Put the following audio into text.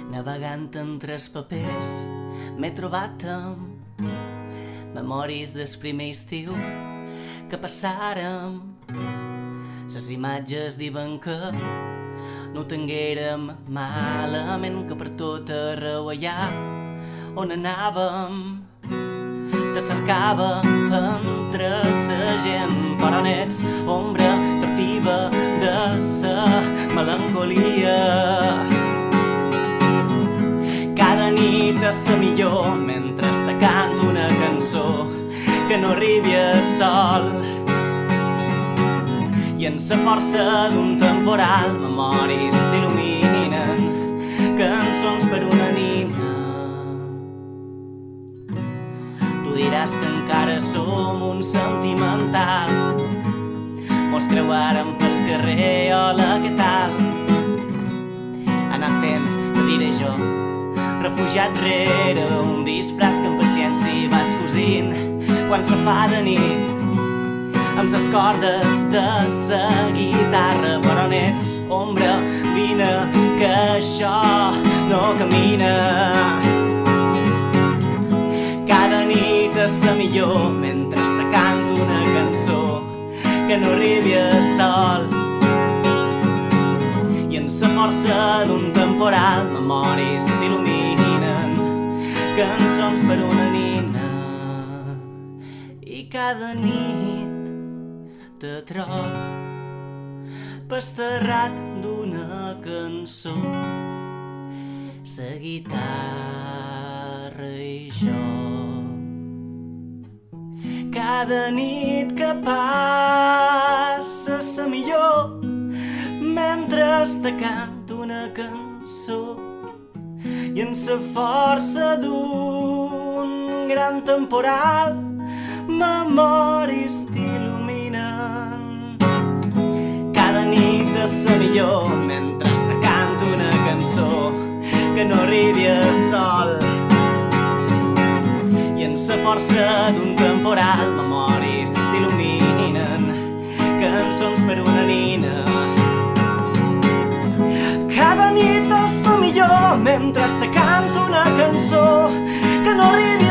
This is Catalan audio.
Navegant entre els papers m'he trobat amb memòries del primer estiu que passàrem. Les imatges diuen que no tinguérem malament, que per tot arreu allà on anàvem te cercava entre la gent, però n'ets ombra captiva de sa melancolia. Cada nit és la millor mentre te canto una cançó que no arribi a sol, i en la força d'un temporal memòries t'il·luminen, cançons per una nina. Tu diràs que encara som un sentimental, mos creuàrem pel carrer, hola, què tal? Anar fent, te diré jo, refugiat rere un disfraç que amb paciència vaig cosint quan se fa de nit amb les cordes de sa guitarra. Però n'ets ombra, vine, que això no camina. Cada nit és la millor mentre te canto una cançó que no arribi a sol, i en la força d'un temporal memòries t'il·luminen, cançons per una nina. I cada nit te trob pasterrat d'una cançó, la guitarra i jo. Cada nit que passa la millor mentre te canto una cançó, i en la força d'un gran temporal memòries t'il·luminen. Cada nit és la millor mentre te canto una cançó que no arribi a sol, i en la força d'un temporal memòries t'il·luminen, cançons per una nina. Cada nit és la millor mentre te canto una cançó que no arribi